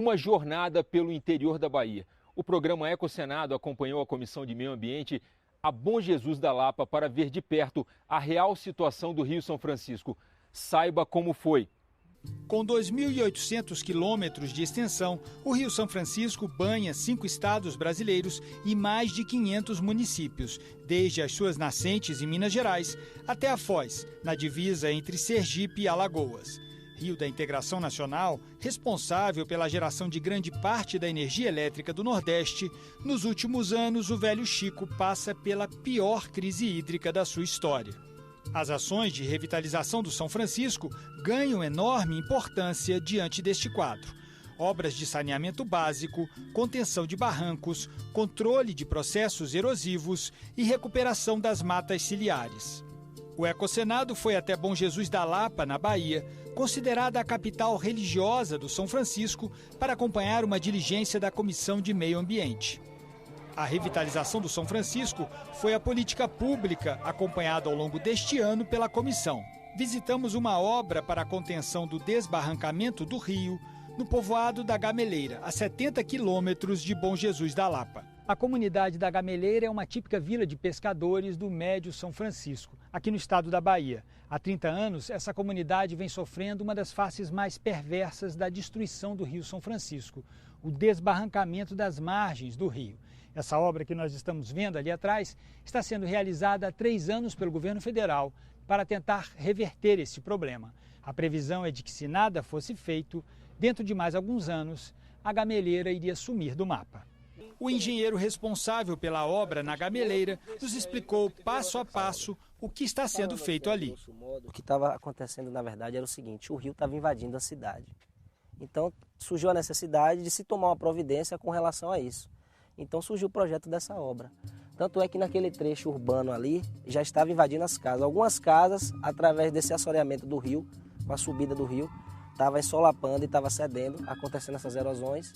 uma jornada pelo interior da Bahia. O programa Ecocenado acompanhou a Comissão de Meio Ambiente a Bom Jesus da Lapa para ver de perto a real situação do Rio São Francisco. Saiba como foi. Com 2.800 quilômetros de extensão, o Rio São Francisco banha 5 estados brasileiros e mais de 500 municípios, desde as suas nascentes em Minas Gerais até a Foz, na divisa entre Sergipe e Alagoas. Rio da Integração Nacional, responsável pela geração de grande parte da energia elétrica do Nordeste, nos últimos anos o Velho Chico passa pela pior crise hídrica da sua história. As ações de revitalização do São Francisco ganham enorme importância diante deste quadro. Obras de saneamento básico, contenção de barrancos, controle de processos erosivos e recuperação das matas ciliares. O Ecocenado foi até Bom Jesus da Lapa, na Bahia, considerada a capital religiosa do São Francisco, para acompanhar uma diligência da Comissão de Meio Ambiente. A revitalização do São Francisco foi a política pública acompanhada ao longo deste ano pela comissão. Visitamos uma obra para a contenção do desbarrancamento do rio, no povoado da Gameleira, a 70 quilômetros de Bom Jesus da Lapa. A comunidade da Gameleira é uma típica vila de pescadores do Médio São Francisco, aqui no estado da Bahia. Há 30 anos, essa comunidade vem sofrendo uma das faces mais perversas da destruição do Rio São Francisco, o desbarrancamento das margens do rio. Essa obra que nós estamos vendo ali atrás está sendo realizada há 3 anos pelo governo federal para tentar reverter esse problema. A previsão é de que, se nada fosse feito, dentro de mais alguns anos, a Gameleira iria sumir do mapa. O engenheiro responsável pela obra na Gameleira nos explicou passo a passo o que está sendo feito ali. O que estava acontecendo, na verdade, era o seguinte: o rio estava invadindo a cidade. Então surgiu a necessidade de se tomar uma providência com relação a isso. Então surgiu o projeto dessa obra. Tanto é que naquele trecho urbano ali já estava invadindo as casas. Algumas casas, através desse assoreamento do rio, com a subida do rio, estava ensolapando e estava cedendo, acontecendo essas erosões.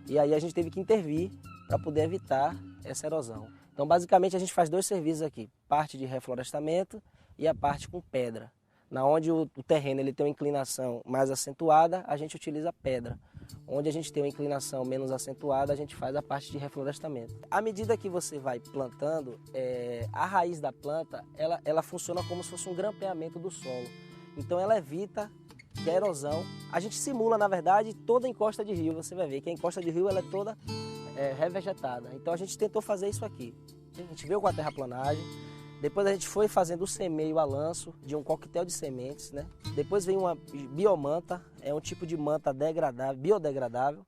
E aí a gente teve que intervir para poder evitar essa erosão. Então basicamente a gente faz 2 serviços aqui, parte de reflorestamento e a parte com pedra. Na onde o terreno ele tem uma inclinação mais acentuada, a gente utiliza pedra. Onde a gente tem uma inclinação menos acentuada, a gente faz a parte de reflorestamento. À medida que você vai plantando, a raiz da planta ela funciona como se fosse um grampeamento do solo. Então ela evita que a erosão... A gente simula, na verdade, toda a encosta de rio. Você vai ver que a encosta de rio ela é toda revegetada. Então a gente tentou fazer isso aqui. A gente veio com a terraplanagem. Depois a gente foi fazendo o semeio a lanço de um coquetel de sementes, né? Depois vem uma biomanta, é um tipo de manta degradável, biodegradável.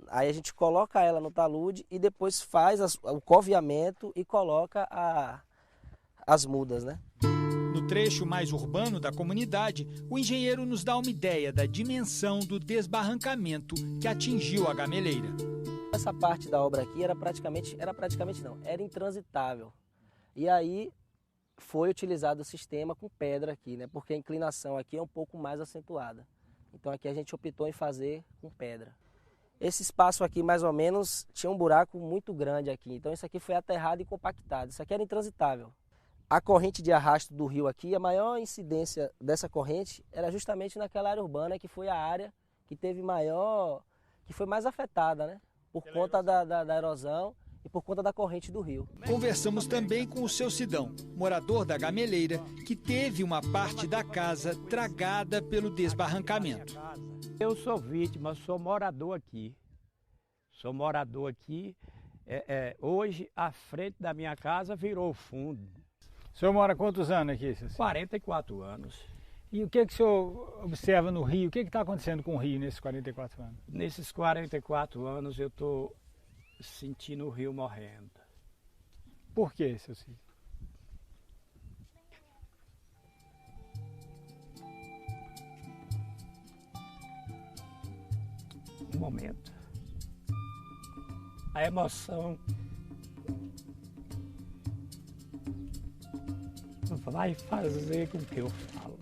Aí a gente coloca ela no talude e depois faz o coveamento e coloca as mudas, né? No trecho mais urbano da comunidade, o engenheiro nos dá uma ideia da dimensão do desbarrancamento que atingiu a Gameleira. Essa parte da obra aqui era intransitável. E aí foi utilizado o sistema com pedra aqui, né? Porque a inclinação aqui é um pouco mais acentuada. Então aqui a gente optou em fazer com pedra. Esse espaço aqui mais ou menos tinha um buraco muito grande aqui. Então isso aqui foi aterrado e compactado. Isso aqui era intransitável. A corrente de arrasto do rio aqui, a maior incidência dessa corrente era justamente naquela área urbana, que foi a área que foi mais afetada, né? Por conta da erosão e por conta da corrente do rio. Conversamos também com o seu Sidão, morador da Gameleira, que teve uma parte da casa tragada pelo desbarrancamento. Eu sou vítima, sou morador aqui. Hoje, a frente da minha casa virou fundo. O senhor mora quantos anos aqui, Cecília? 44 anos. E o que o senhor observa no rio? O que está acontecendo com o rio nesses 44 anos? Nesses 44 anos eu estou sentindo o rio morrendo. Por quê, seu Cid? Um momento. A emoção vai fazer com que eu falo.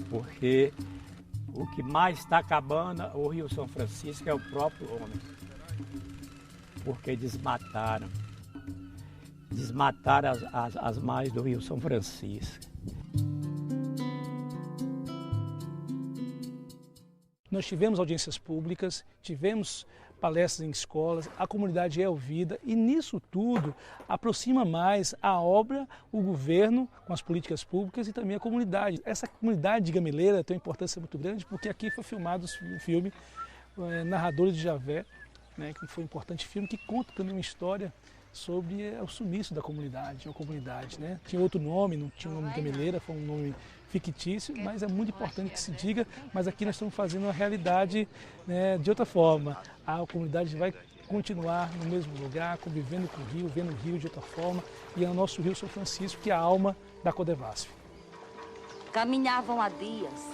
Porque o que mais está acabando o Rio São Francisco é o próprio homem. Porque desmataram as margens do Rio São Francisco. nós tivemos audiências públicas, tivemos palestras em escolas, a comunidade é ouvida e nisso tudo aproxima mais a obra, o governo com as políticas públicas e também a comunidade. Essa comunidade de Gameleira tem uma importância muito grande porque aqui foi filmado o filme Narradores de Javé, né, que foi um importante filme que conta também uma história sobre o sumiço da comunidade, uma comunidade, né? Tinha outro nome, não tinha o nome Gameleira, foi um nome fictício, mas é muito importante que se diga, mas aqui nós estamos fazendo a realidade, né, de outra forma. A comunidade vai continuar no mesmo lugar, convivendo com o rio, vendo o rio de outra forma, e é o nosso Rio São Francisco, que é a alma da Codevasf. Caminhavam há dias,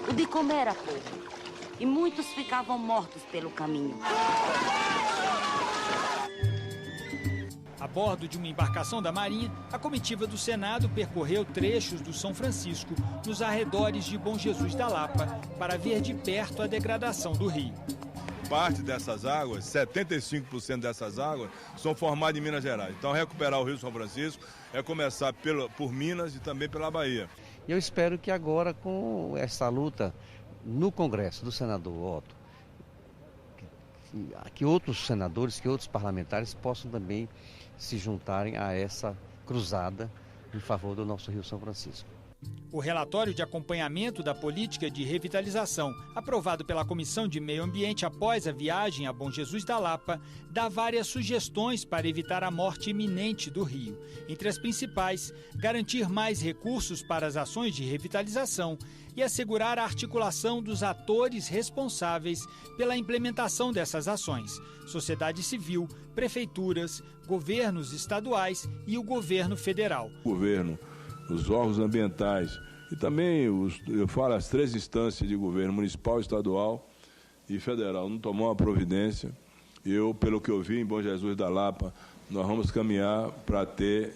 o de comer era pouco, e muitos ficavam mortos pelo caminho. A bordo de uma embarcação da Marinha, a comitiva do Senado percorreu trechos do São Francisco nos arredores de Bom Jesus da Lapa para ver de perto a degradação do rio. Parte dessas águas, 75% dessas águas, são formadas em Minas Gerais. Então, recuperar o Rio São Francisco é começar por Minas e também pela Bahia. Eu espero que agora, com essa luta no Congresso do senador Otto, que outros senadores, que outros parlamentares possam também se juntarem a essa cruzada em favor do nosso Rio São Francisco. O relatório de acompanhamento da política de revitalização, aprovado pela Comissão de Meio Ambiente após a viagem a Bom Jesus da Lapa, dá várias sugestões para evitar a morte iminente do rio. Entre as principais, garantir mais recursos para as ações de revitalização e assegurar a articulação dos atores responsáveis pela implementação dessas ações: sociedade civil, prefeituras, governos estaduais e o governo federal. O governo, os órgãos ambientais e também, eu falo, as três instâncias de governo, municipal, estadual e federal, não tomou uma providência. Eu, pelo que eu vi em Bom Jesus da Lapa, nós vamos caminhar para ter,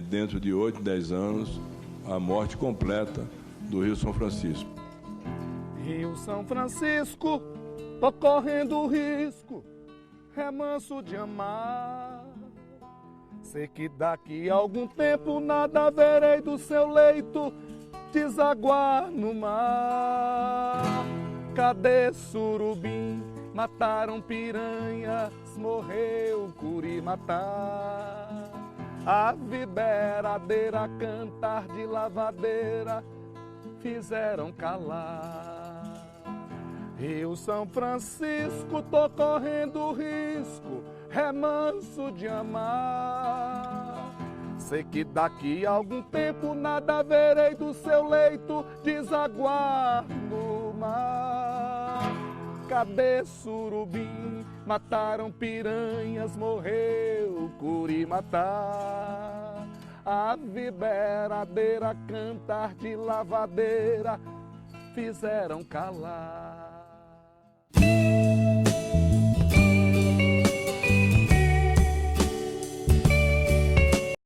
dentro de 8, 10 anos, a morte completa do Rio São Francisco. Rio São Francisco, tô correndo risco, é manso de amar. Sei que daqui a algum tempo nada verei do seu leito desaguar no mar. Cadê surubim? Mataram piranhas, morreu curimatá. Ave beradeira, cantar de lavadeira, fizeram calar. Rio São Francisco, tô correndo risco, é manso de amar. Sei que daqui a algum tempo nada verei do seu leito desaguar no mar. Cadê surubim? Mataram piranhas, morreu curimatá. Ave beradeira, cantar de lavadeira, fizeram calar.